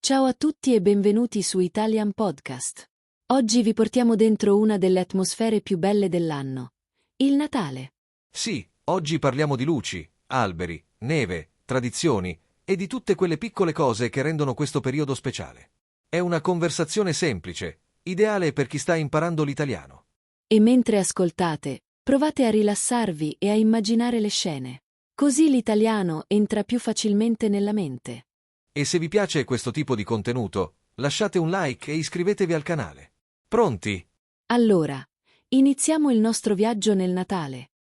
Ciao a tutti e benvenuti su Italian Podcast. Oggi vi portiamo dentro una delle atmosfere più belle dell'anno, il Natale. Sì, oggi parliamo di luci, alberi, neve, tradizioni e di tutte quelle piccole cose che rendono questo periodo speciale. È una conversazione semplice, ideale per chi sta imparando l'italiano. E mentre ascoltate, provate a rilassarvi e a immaginare le scene. Così l'italiano entra più facilmente nella mente. E se vi piace questo tipo di contenuto, lasciate un like e iscrivetevi al canale. Pronti? Allora, iniziamo il nostro viaggio nel Natale.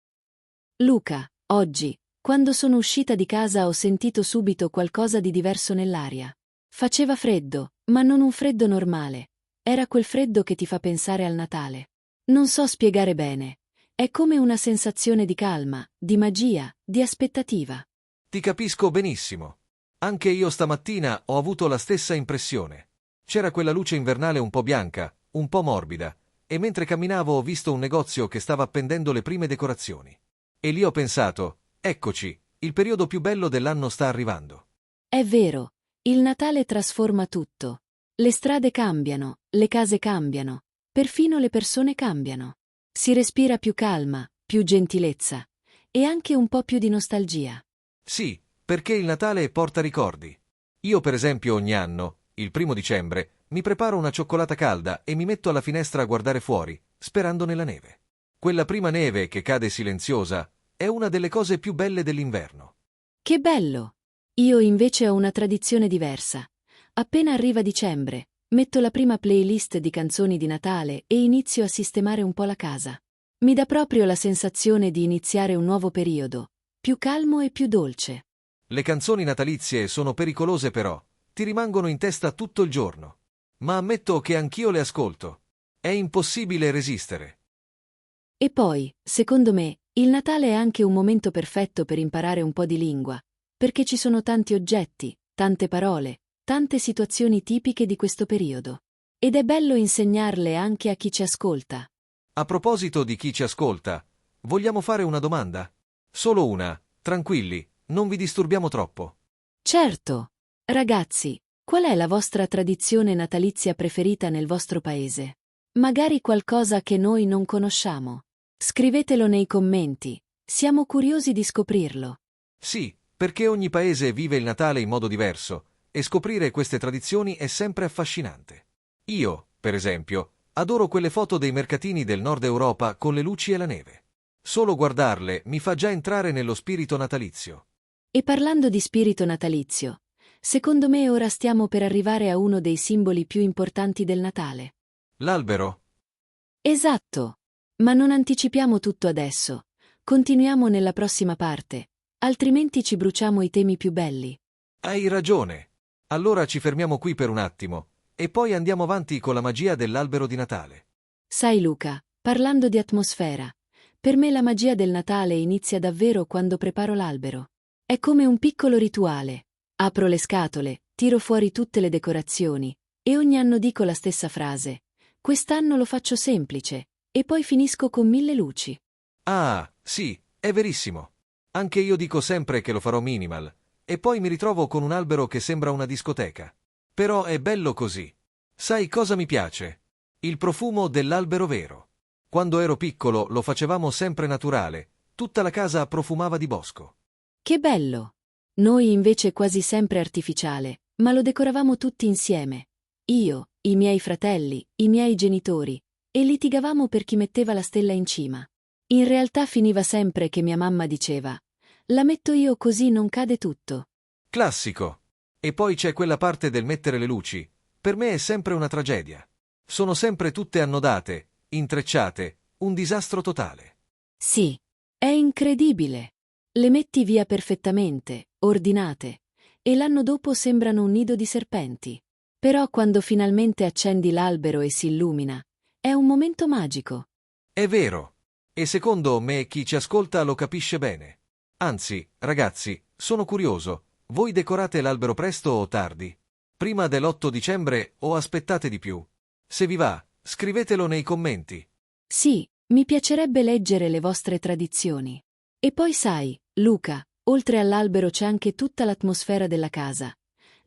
Luca, oggi, quando sono uscita di casa ho sentito subito qualcosa di diverso nell'aria. Faceva freddo, ma non un freddo normale. Era quel freddo che ti fa pensare al Natale. Non so spiegare bene. È come una sensazione di calma, di magia, di aspettativa. Ti capisco benissimo. Anche io stamattina ho avuto la stessa impressione. C'era quella luce invernale un po' bianca, un po' morbida, e mentre camminavo ho visto un negozio che stava appendendo le prime decorazioni. E lì ho pensato, eccoci, il periodo più bello dell'anno sta arrivando. È vero, il Natale trasforma tutto. Le strade cambiano, le case cambiano, perfino le persone cambiano. Si respira più calma, più gentilezza e anche un po' più di nostalgia. Sì, perché il Natale porta ricordi. Io per esempio ogni anno, il 1° dicembre, mi preparo una cioccolata calda e mi metto alla finestra a guardare fuori, sperando nella neve. Quella prima neve che cade silenziosa è una delle cose più belle dell'inverno. Che bello! Io invece ho una tradizione diversa. Appena arriva dicembre, metto la prima playlist di canzoni di Natale e inizio a sistemare un po' la casa. Mi dà proprio la sensazione di iniziare un nuovo periodo, più calmo e più dolce. Le canzoni natalizie sono pericolose però, ti rimangono in testa tutto il giorno. Ma ammetto che anch'io le ascolto. È impossibile resistere. E poi, secondo me, il Natale è anche un momento perfetto per imparare un po' di lingua, perché ci sono tanti oggetti, tante parole, tante situazioni tipiche di questo periodo. Ed è bello insegnarle anche a chi ci ascolta. A proposito di chi ci ascolta, vogliamo fare una domanda? Solo una, tranquilli, non vi disturbiamo troppo. Certo! Ragazzi, qual è la vostra tradizione natalizia preferita nel vostro paese? Magari qualcosa che noi non conosciamo. Scrivetelo nei commenti, siamo curiosi di scoprirlo. Sì, perché ogni paese vive il Natale in modo diverso, e scoprire queste tradizioni è sempre affascinante. Io, per esempio, adoro quelle foto dei mercatini del Nord Europa con le luci e la neve. Solo guardarle mi fa già entrare nello spirito natalizio. E parlando di spirito natalizio, secondo me ora stiamo per arrivare a uno dei simboli più importanti del Natale. L'albero? Esatto! Ma non anticipiamo tutto adesso. Continuiamo nella prossima parte, altrimenti ci bruciamo i temi più belli. Hai ragione. Allora ci fermiamo qui per un attimo, e poi andiamo avanti con la magia dell'albero di Natale. Sai Luca, parlando di atmosfera, per me la magia del Natale inizia davvero quando preparo l'albero. È come un piccolo rituale. Apro le scatole, tiro fuori tutte le decorazioni, e ogni anno dico la stessa frase. Quest'anno lo faccio semplice, e poi finisco con 1000 luci. Ah, sì, è verissimo. Anche io dico sempre che lo farò minimal, e poi mi ritrovo con un albero che sembra una discoteca. Però è bello così. Sai cosa mi piace? Il profumo dell'albero vero. Quando ero piccolo lo facevamo sempre naturale, tutta la casa profumava di bosco. Che bello! Noi invece quasi sempre artificiale, ma lo decoravamo tutti insieme. Io, i miei fratelli, i miei genitori, e litigavamo per chi metteva la stella in cima. In realtà finiva sempre che mia mamma diceva: la metto io così non cade tutto. Classico. E poi c'è quella parte del mettere le luci. Per me è sempre una tragedia. Sono sempre tutte annodate, intrecciate, un disastro totale. Sì, è incredibile. Le metti via perfettamente, ordinate, e l'anno dopo sembrano un nido di serpenti. Però quando finalmente accendi l'albero e si illumina, è un momento magico. È vero. E secondo me chi ci ascolta lo capisce bene. Anzi, ragazzi, sono curioso. Voi decorate l'albero presto o tardi? Prima dell'8 dicembre o aspettate di più? Se vi va, scrivetelo nei commenti. Sì, mi piacerebbe leggere le vostre tradizioni. E poi sai, Luca, oltre all'albero c'è anche tutta l'atmosfera della casa.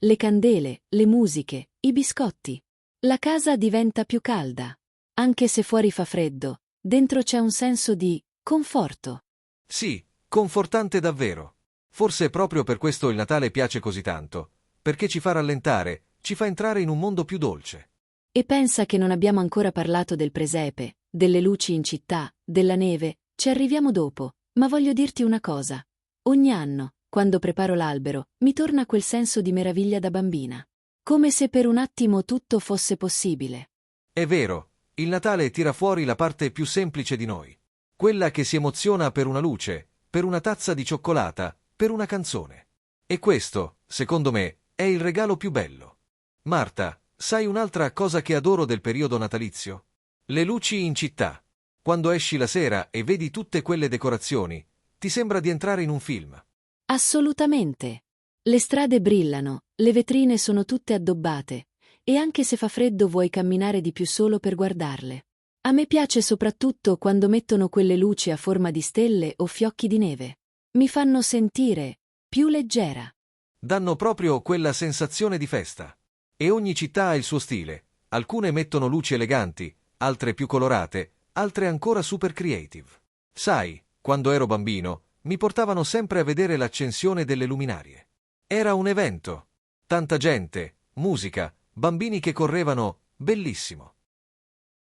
le candele, le musiche, i biscotti. La casa diventa più calda. Anche se fuori fa freddo, dentro c'è un senso di conforto. Sì, confortante davvero. Forse proprio per questo il Natale piace così tanto, perché ci fa rallentare, ci fa entrare in un mondo più dolce. E pensa che non abbiamo ancora parlato del presepe, delle luci in città, della neve, ci arriviamo dopo, ma voglio dirti una cosa. Ogni anno, quando preparo l'albero, mi torna quel senso di meraviglia da bambina. Come se per un attimo tutto fosse possibile. È vero, il Natale tira fuori la parte più semplice di noi. Quella che si emoziona per una luce, per una tazza di cioccolata, per una canzone. E questo, secondo me, è il regalo più bello. Marta, sai un'altra cosa che adoro del periodo natalizio? Le luci in città. Quando esci la sera e vedi tutte quelle decorazioni, ti sembra di entrare in un film. Assolutamente. Le strade brillano, le vetrine sono tutte addobbate, e anche se fa freddo vuoi camminare di più solo per guardarle. A me piace soprattutto quando mettono quelle luci a forma di stelle o fiocchi di neve. Mi fanno sentire più leggera. Danno proprio quella sensazione di festa. E ogni città ha il suo stile. Alcune mettono luci eleganti, altre più colorate, altre ancora super creative. Sai, quando ero bambino, mi portavano sempre a vedere l'accensione delle luminarie. Era un evento. Tanta gente, musica, bambini che correvano, bellissimo.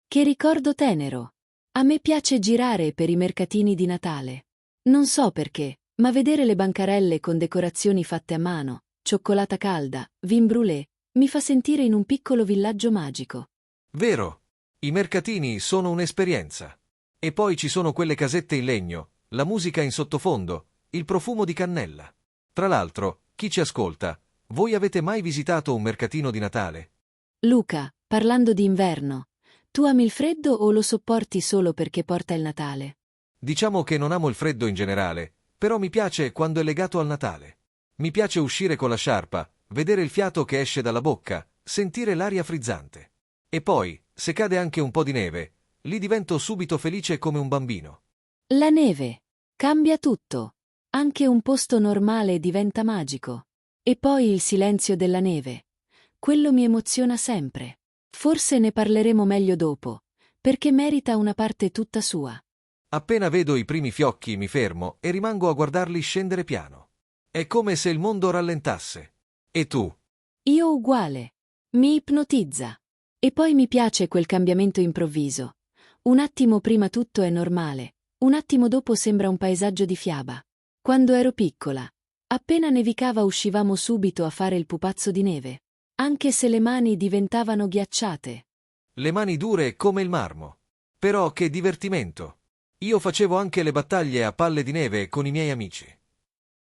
Che ricordo tenero. A me piace girare per i mercatini di Natale. Non so perché, ma vedere le bancarelle con decorazioni fatte a mano, cioccolata calda, vin brûlé, mi fa sentire in un piccolo villaggio magico. Vero, i mercatini sono un'esperienza. E poi ci sono quelle casette in legno, la musica in sottofondo, il profumo di cannella. Tra l'altro, chi ci ascolta, voi avete mai visitato un mercatino di Natale? Luca, parlando di inverno, tu ami il freddo o lo sopporti solo perché porta il Natale? Diciamo che non amo il freddo in generale, però mi piace quando è legato al Natale. Mi piace uscire con la sciarpa, vedere il fiato che esce dalla bocca, sentire l'aria frizzante. E poi, se cade anche un po' di neve, lì divento subito felice come un bambino. La neve. Cambia tutto. Anche un posto normale diventa magico. E poi il silenzio della neve. Quello mi emoziona sempre. Forse ne parleremo meglio dopo, perché merita una parte tutta sua. Appena vedo i primi fiocchi mi fermo e rimango a guardarli scendere piano. È come se il mondo rallentasse. E tu? Io uguale. Mi ipnotizza. E poi mi piace quel cambiamento improvviso. Un attimo prima tutto è normale, un attimo dopo sembra un paesaggio di fiaba. Quando ero piccola, appena nevicava uscivamo subito a fare il pupazzo di neve, anche se le mani diventavano ghiacciate. Le mani dure come il marmo. Però che divertimento! Io facevo anche le battaglie a palle di neve con i miei amici.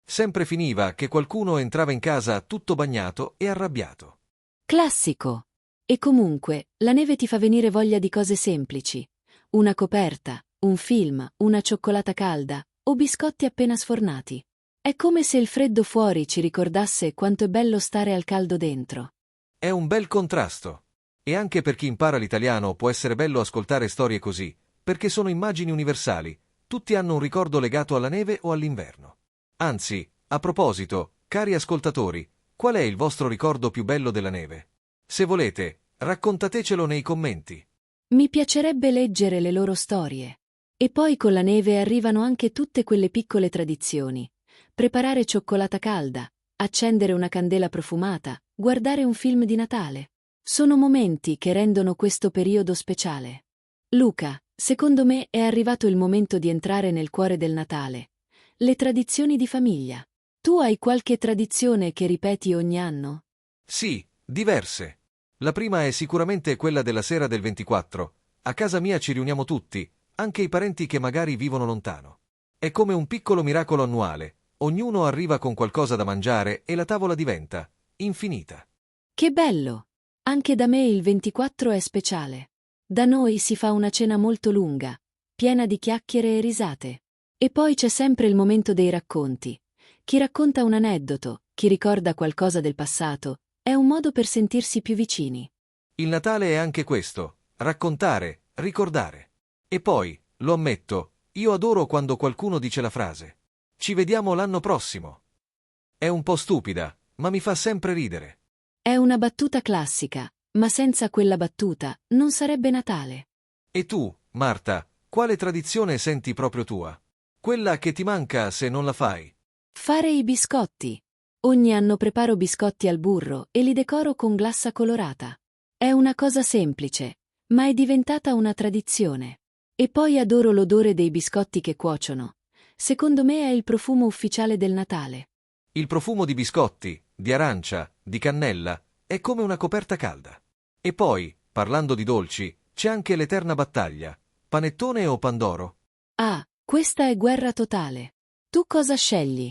Sempre finiva che qualcuno entrava in casa tutto bagnato e arrabbiato. Classico. E comunque, la neve ti fa venire voglia di cose semplici. Una coperta, un film, una cioccolata calda, o biscotti appena sfornati. È come se il freddo fuori ci ricordasse quanto è bello stare al caldo dentro. È un bel contrasto. E anche per chi impara l'italiano può essere bello ascoltare storie così, perché sono immagini universali, tutti hanno un ricordo legato alla neve o all'inverno. Anzi, a proposito, cari ascoltatori, qual è il vostro ricordo più bello della neve? Se volete, raccontatecelo nei commenti. Mi piacerebbe leggere le loro storie. E poi con la neve arrivano anche tutte quelle piccole tradizioni. Preparare cioccolata calda, accendere una candela profumata, guardare un film di Natale. Sono momenti che rendono questo periodo speciale. Luca, secondo me è arrivato il momento di entrare nel cuore del Natale. Le tradizioni di famiglia. Tu hai qualche tradizione che ripeti ogni anno? Sì, diverse. La prima è sicuramente quella della sera del 24. A casa mia ci riuniamo tutti, anche i parenti che magari vivono lontano. È come un piccolo miracolo annuale. Ognuno arriva con qualcosa da mangiare e la tavola diventa infinita. Che bello! Anche da me il 24 è speciale. Da noi si fa una cena molto lunga, piena di chiacchiere e risate. E poi c'è sempre il momento dei racconti. Chi racconta un aneddoto, chi ricorda qualcosa del passato, è un modo per sentirsi più vicini. Il Natale è anche questo, raccontare, ricordare. E poi, lo ammetto, io adoro quando qualcuno dice la frase: ci vediamo l'anno prossimo. È un po' stupida, ma mi fa sempre ridere. È una battuta classica, ma senza quella battuta non sarebbe Natale. E tu, Marta, quale tradizione senti proprio tua? Quella che ti manca se non la fai? Fare i biscotti. Ogni anno preparo biscotti al burro e li decoro con glassa colorata. È una cosa semplice, ma è diventata una tradizione. E poi adoro l'odore dei biscotti che cuociono. Secondo me è il profumo ufficiale del Natale. Il profumo di biscotti, di arancia, di cannella, è come una coperta calda. E poi, parlando di dolci, c'è anche l'eterna battaglia. Panettone o pandoro? Ah, questa è guerra totale. Tu cosa scegli?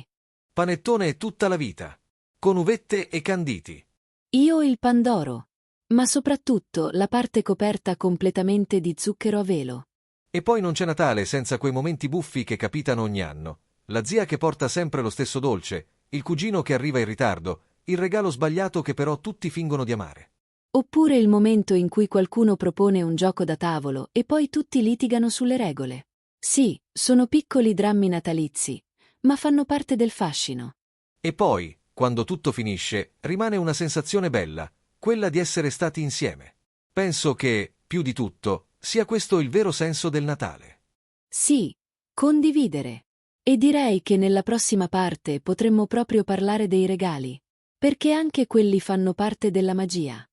Panettone tutta la vita. Con uvette e canditi. Io il pandoro. Ma soprattutto la parte coperta completamente di zucchero a velo. E poi non c'è Natale senza quei momenti buffi che capitano ogni anno. La zia che porta sempre lo stesso dolce, il cugino che arriva in ritardo, il regalo sbagliato che però tutti fingono di amare. Oppure il momento in cui qualcuno propone un gioco da tavolo e poi tutti litigano sulle regole. Sì, sono piccoli drammi natalizi, ma fanno parte del fascino. E poi, quando tutto finisce, rimane una sensazione bella, quella di essere stati insieme. Penso che, più di tutto, sia questo il vero senso del Natale. Sì, condividere. E direi che nella prossima parte potremmo proprio parlare dei regali, perché anche quelli fanno parte della magia.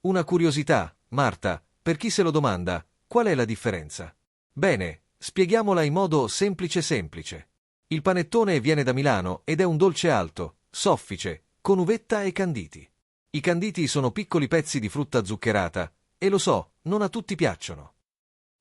Una curiosità, Marta, per chi se lo domanda, qual è la differenza? Bene, spieghiamola in modo semplice. Il panettone viene da Milano ed è un dolce alto, soffice, con uvetta e canditi. I canditi sono piccoli pezzi di frutta zuccherata, e lo so, non a tutti piacciono.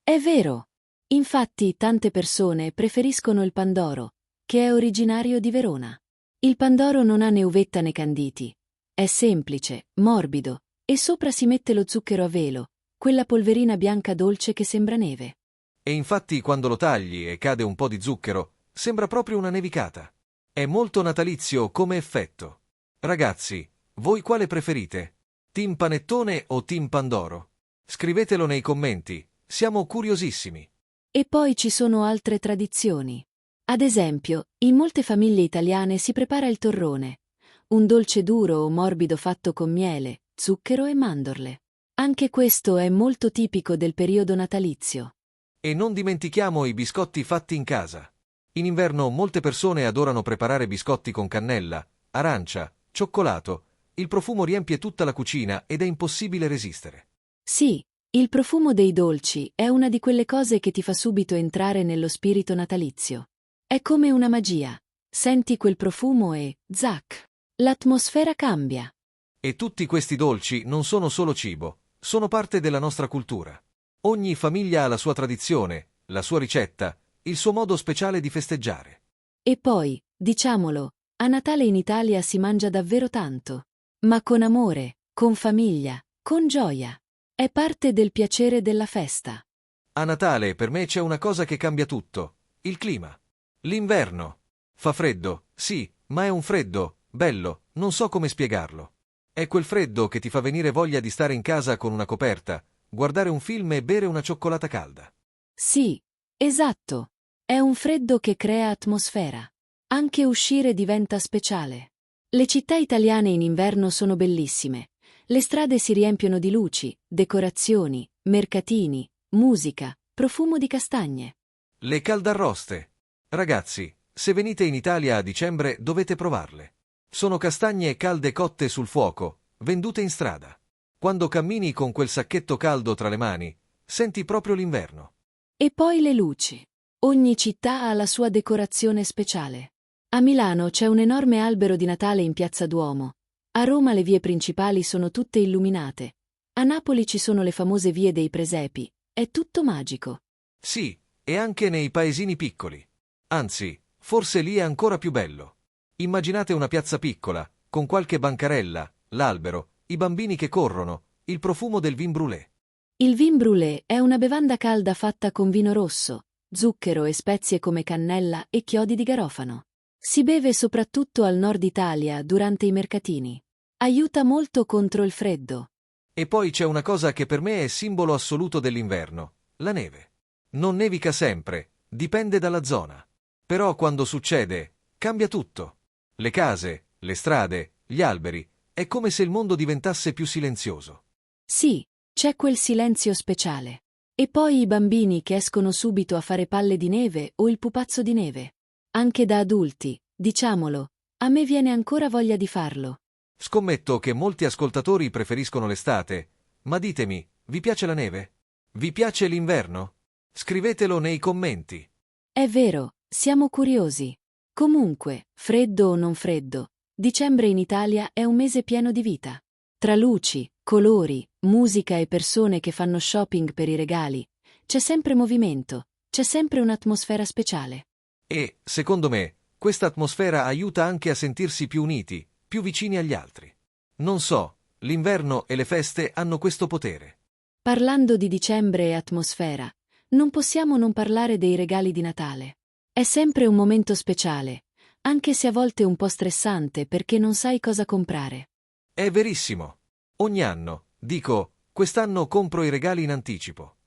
È vero. Infatti tante persone preferiscono il pandoro, che è originario di Verona. Il pandoro non ha né uvetta né canditi. È semplice, morbido, e sopra si mette lo zucchero a velo, quella polverina bianca dolce che sembra neve. E infatti quando lo tagli e cade un po' di zucchero, sembra proprio una nevicata. È molto natalizio come effetto. Ragazzi, voi quale preferite? Team panettone o team pandoro? Scrivetelo nei commenti, siamo curiosissimi. E poi ci sono altre tradizioni. Ad esempio, in molte famiglie italiane si prepara il torrone, un dolce duro o morbido fatto con miele, zucchero e mandorle. Anche questo è molto tipico del periodo natalizio. E non dimentichiamo i biscotti fatti in casa. In inverno molte persone adorano preparare biscotti con cannella, arancia, cioccolato. Il profumo riempie tutta la cucina ed è impossibile resistere. Sì, il profumo dei dolci è una di quelle cose che ti fa subito entrare nello spirito natalizio. È come una magia. Senti quel profumo e, zac, l'atmosfera cambia. E tutti questi dolci non sono solo cibo, sono parte della nostra cultura. Ogni famiglia ha la sua tradizione, la sua ricetta, il suo modo speciale di festeggiare. E poi, diciamolo, a Natale in Italia si mangia davvero tanto. Ma con amore, con famiglia, con gioia. È parte del piacere della festa. A Natale per me c'è una cosa che cambia tutto: il clima. L'inverno. Fa freddo, sì, ma è un freddo, bello, non so come spiegarlo. È quel freddo che ti fa venire voglia di stare in casa con una coperta, guardare un film e bere una cioccolata calda. Sì, esatto. È un freddo che crea atmosfera. Anche uscire diventa speciale. Le città italiane in inverno sono bellissime. Le strade si riempiono di luci, decorazioni, mercatini, musica, profumo di castagne. Le caldarroste. Ragazzi, se venite in Italia a dicembre dovete provarle. Sono castagne calde cotte sul fuoco, vendute in strada. Quando cammini con quel sacchetto caldo tra le mani, senti proprio l'inverno. E poi le luci. Ogni città ha la sua decorazione speciale. A Milano c'è un enorme albero di Natale in Piazza Duomo. A Roma le vie principali sono tutte illuminate. A Napoli ci sono le famose vie dei presepi. È tutto magico. Sì, e anche nei paesini piccoli. Anzi, forse lì è ancora più bello. Immaginate una piazza piccola, con qualche bancarella, l'albero, i bambini che corrono, il profumo del vin brûlé. Il vin brûlé è una bevanda calda fatta con vino rosso, zucchero e spezie come cannella e chiodi di garofano. Si beve soprattutto al nord Italia durante i mercatini. Aiuta molto contro il freddo. E poi c'è una cosa che per me è simbolo assoluto dell'inverno: la neve. Non nevica sempre, dipende dalla zona. Però quando succede, cambia tutto. Le case, le strade, gli alberi, È come se il mondo diventasse più silenzioso. Sì, c'è quel silenzio speciale. E poi i bambini che escono subito a fare palle di neve o il pupazzo di neve. Anche da adulti, diciamolo, a me viene ancora voglia di farlo. Scommetto che molti ascoltatori preferiscono l'estate, ma ditemi, vi piace la neve? Vi piace l'inverno? Scrivetelo nei commenti. È vero, siamo curiosi. Comunque, freddo o non freddo, dicembre in Italia è un mese pieno di vita. Tra luci, colori, musica e persone che fanno shopping per i regali, c'è sempre movimento, c'è sempre un'atmosfera speciale. E, secondo me, questa atmosfera aiuta anche a sentirsi più uniti, più vicini agli altri. Non so, l'inverno e le feste hanno questo potere. Parlando di dicembre e atmosfera, non possiamo non parlare dei regali di Natale. È sempre un momento speciale, anche se a volte un po' stressante perché non sai cosa comprare. È verissimo. Ogni anno, dico, quest'anno compro i regali in anticipo.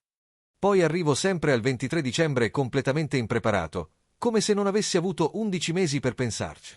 Poi arrivo sempre al 23 dicembre completamente impreparato, come se non avessi avuto 11 mesi per pensarci.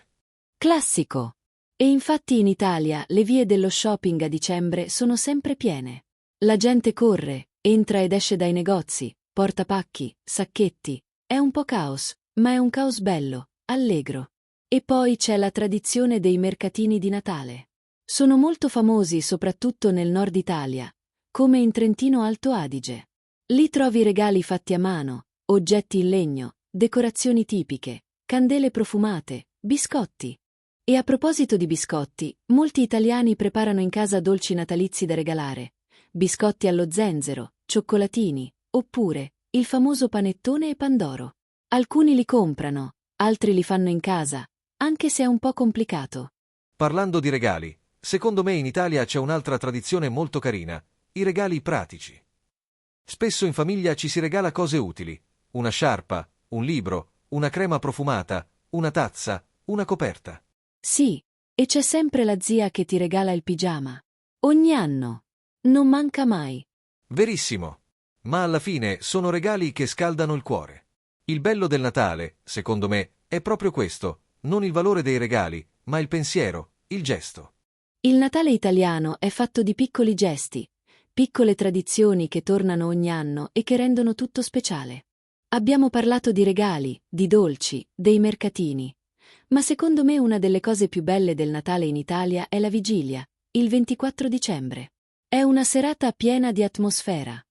Classico. E infatti in Italia le vie dello shopping a dicembre sono sempre piene. La gente corre, entra ed esce dai negozi, porta pacchi, sacchetti. È un po' caos, ma è un caos bello, allegro. E poi c'è la tradizione dei mercatini di Natale. Sono molto famosi soprattutto nel nord Italia, come in Trentino Alto Adige. Lì trovi regali fatti a mano, oggetti in legno, decorazioni tipiche, candele profumate, biscotti. E a proposito di biscotti, molti italiani preparano in casa dolci natalizi da regalare. Biscotti allo zenzero, cioccolatini, oppure il famoso panettone e pandoro. Alcuni li comprano, altri li fanno in casa, anche se è un po' complicato. Parlando di regali, secondo me in Italia c'è un'altra tradizione molto carina, i regali pratici. Spesso in famiglia ci si regala cose utili, una sciarpa, un libro, una crema profumata, una tazza, una coperta. Sì, e c'è sempre la zia che ti regala il pigiama. Ogni anno. Non manca mai. Verissimo. Ma alla fine sono regali che scaldano il cuore. Il bello del Natale, secondo me, è proprio questo, non il valore dei regali, ma il pensiero, il gesto. Il Natale italiano è fatto di piccoli gesti, piccole tradizioni che tornano ogni anno e che rendono tutto speciale. Abbiamo parlato di regali, di dolci, dei mercatini. Ma secondo me una delle cose più belle del Natale in Italia è la vigilia, il 24 dicembre. È una serata piena di atmosfera.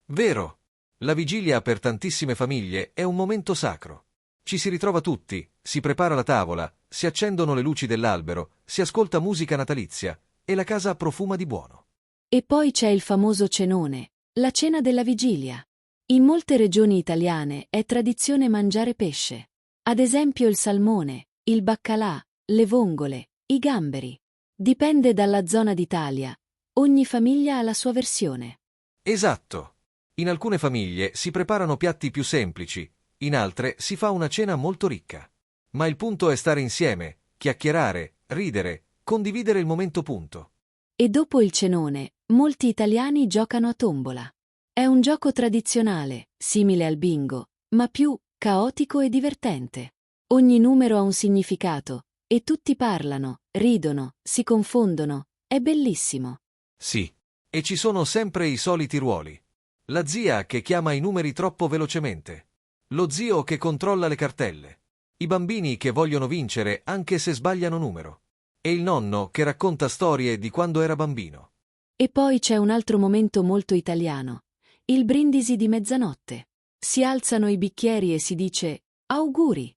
Vero. La vigilia per tantissime famiglie è un momento sacro. Ci si ritrova tutti, si prepara la tavola, si accendono le luci dell'albero, si ascolta musica natalizia e la casa profuma di buono. E poi c'è il famoso cenone, la cena della vigilia. In molte regioni italiane è tradizione mangiare pesce. Ad esempio il salmone, il baccalà, le vongole, i gamberi. Dipende dalla zona d'Italia. Ogni famiglia ha la sua versione. Esatto. In alcune famiglie si preparano piatti più semplici, in altre si fa una cena molto ricca. Ma il punto è stare insieme, chiacchierare, ridere, condividere il momento punto. E dopo il cenone, molti italiani giocano a tombola. È un gioco tradizionale, simile al bingo, ma più caotico e divertente. Ogni numero ha un significato, e tutti parlano, ridono, si confondono. È bellissimo. Sì. E ci sono sempre i soliti ruoli. La zia che chiama i numeri troppo velocemente. Lo zio che controlla le cartelle. I bambini che vogliono vincere anche se sbagliano numero. E il nonno che racconta storie di quando era bambino. E poi c'è un altro momento molto italiano. Il brindisi di mezzanotte. Si alzano i bicchieri e si dice auguri.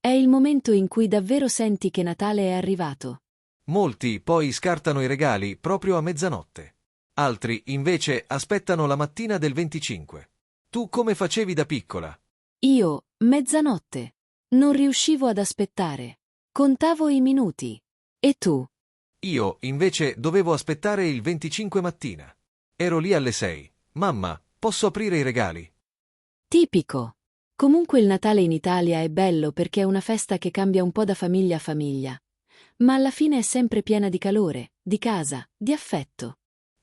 È il momento in cui davvero senti che Natale è arrivato. Molti poi scartano i regali proprio a mezzanotte. Altri, invece, aspettano la mattina del 25. Tu come facevi da piccola? Io, mezzanotte. Non riuscivo ad aspettare. Contavo i minuti. E tu? Io, invece, dovevo aspettare il 25 mattina. Ero lì alle 6. Mamma, posso aprire i regali? Tipico. Comunque il Natale in Italia è bello perché è una festa che cambia un po' da famiglia a famiglia. Ma alla fine è sempre piena di calore, di casa, di affetto.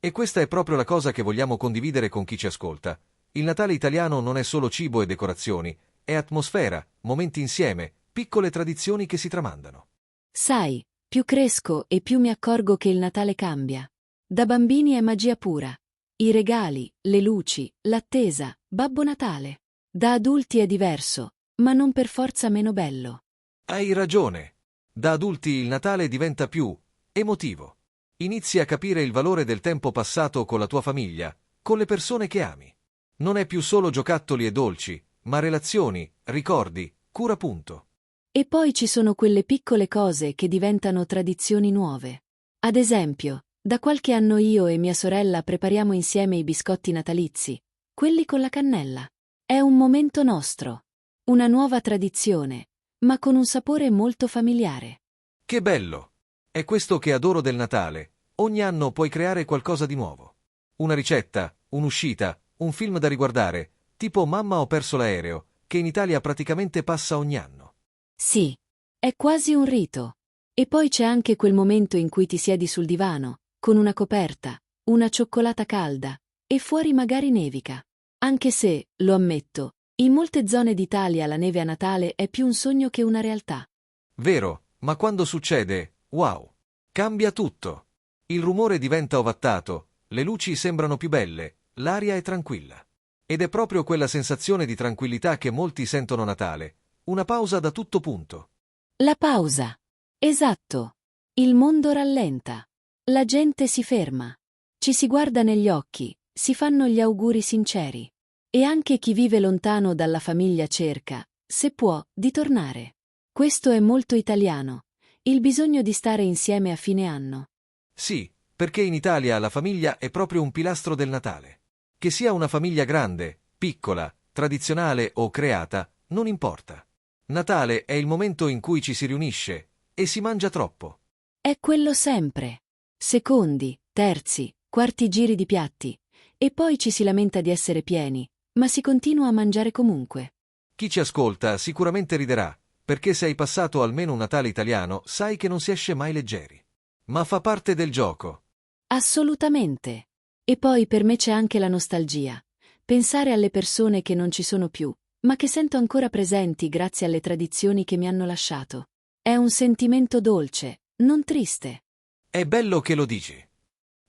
E questa è proprio la cosa che vogliamo condividere con chi ci ascolta. Il Natale italiano non è solo cibo e decorazioni, è atmosfera, momenti insieme, piccole tradizioni che si tramandano. Sai, Più cresco e più mi accorgo che il Natale cambia. Da bambini è magia pura. I regali, le luci, l'attesa, Babbo Natale. Da adulti è diverso, ma non per forza meno bello. Hai ragione. Da adulti il Natale diventa più emotivo. Inizi a capire il valore del tempo passato con la tua famiglia, con le persone che ami. Non è più solo giocattoli e dolci, ma relazioni, ricordi, cura punto. E poi ci sono quelle piccole cose che diventano tradizioni nuove. Ad esempio, da qualche anno io e mia sorella prepariamo insieme i biscotti natalizi, quelli con la cannella. È un momento nostro. Una nuova tradizione, ma con un sapore molto familiare. Che bello! È questo che adoro del Natale. Ogni anno puoi creare qualcosa di nuovo. Una ricetta, un'uscita, un film da riguardare, tipo Mamma ho perso l'aereo, che in Italia praticamente passa ogni anno. Sì, è quasi un rito. E poi c'è anche quel momento in cui ti siedi sul divano, con una coperta, una cioccolata calda, e fuori magari nevica. Anche se, lo ammetto, in molte zone d'Italia la neve a Natale è più un sogno che una realtà. Vero, ma quando succede, wow! Cambia tutto. Il rumore diventa ovattato, le luci sembrano più belle, l'aria è tranquilla. Ed è proprio quella sensazione di tranquillità che molti sentono a Natale. Una pausa da tutto punto. La pausa. Esatto. Il mondo rallenta. La gente si ferma. Ci si guarda negli occhi, si fanno gli auguri sinceri. E anche chi vive lontano dalla famiglia cerca, se può, di tornare. Questo è molto italiano. Il bisogno di stare insieme a fine anno. Sì, perché in Italia la famiglia è proprio un pilastro del Natale. Che sia una famiglia grande, piccola, tradizionale o creata, non importa. Natale è il momento in cui ci si riunisce e si mangia troppo. È quello sempre. Secondi, terzi, quarti giri di piatti. E poi ci si lamenta di essere pieni, ma si continua a mangiare comunque. Chi ci ascolta sicuramente riderà, perché se hai passato almeno un Natale italiano sai che non si esce mai leggeri. Ma fa parte del gioco. Assolutamente. E poi per me c'è anche la nostalgia. Pensare alle persone che non ci sono più, ma che sento ancora presenti grazie alle tradizioni che mi hanno lasciato. È un sentimento dolce, non triste. È bello che lo dici.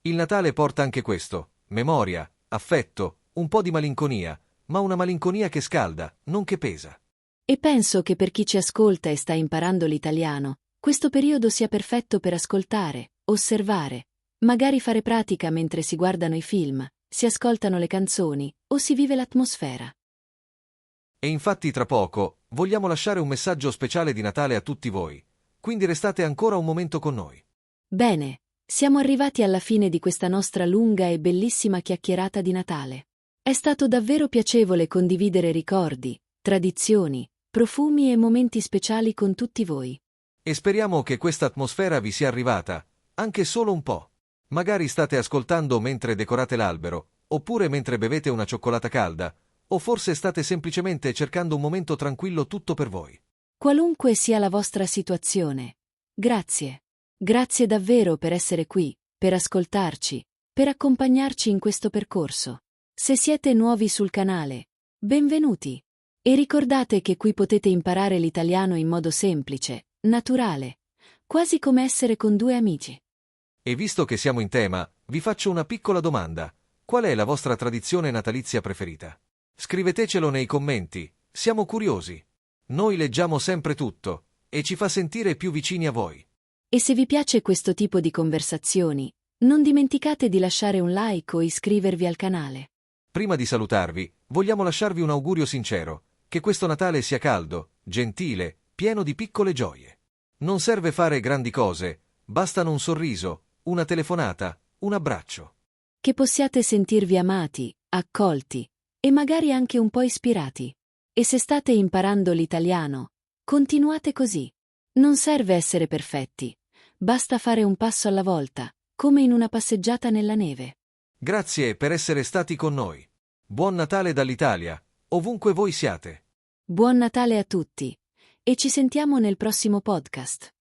Il Natale porta anche questo, memoria, affetto, un po' di malinconia, ma una malinconia che scalda, non che pesa. E penso che per chi ci ascolta e sta imparando l'italiano, questo periodo sia perfetto per ascoltare, osservare, magari fare pratica mentre si guardano i film, si ascoltano le canzoni o si vive l'atmosfera. E infatti tra poco vogliamo lasciare un messaggio speciale di Natale a tutti voi, quindi restate ancora un momento con noi. Bene, siamo arrivati alla fine di questa nostra lunga e bellissima chiacchierata di Natale. È stato davvero piacevole condividere ricordi, tradizioni, profumi e momenti speciali con tutti voi. E speriamo che questa atmosfera vi sia arrivata, anche solo un po'. Magari state ascoltando mentre decorate l'albero, oppure mentre bevete una cioccolata calda, o forse state semplicemente cercando un momento tranquillo tutto per voi. Qualunque sia la vostra situazione. Grazie. Grazie davvero per essere qui, per ascoltarci, per accompagnarci in questo percorso. Se siete nuovi sul canale, benvenuti. E ricordate che qui potete imparare l'italiano in modo semplice, naturale, quasi come essere con due amici. E visto che siamo in tema, vi faccio una piccola domanda. Qual è la vostra tradizione natalizia preferita? Scrivetecelo nei commenti, siamo curiosi. Noi leggiamo sempre tutto, e ci fa sentire più vicini a voi. E se vi piace questo tipo di conversazioni, non dimenticate di lasciare un like o iscrivervi al canale. Prima di salutarvi, vogliamo lasciarvi un augurio sincero, che questo Natale sia caldo, gentile, pieno di piccole gioie. Non serve fare grandi cose, bastano un sorriso, una telefonata, un abbraccio. Che possiate sentirvi amati, accolti, e magari anche un po' ispirati. E se state imparando l'italiano, continuate così. Non serve essere perfetti, basta fare un passo alla volta, come in una passeggiata nella neve. Grazie per essere stati con noi. Buon Natale dall'Italia, ovunque voi siate. Buon Natale a tutti, e ci sentiamo nel prossimo podcast.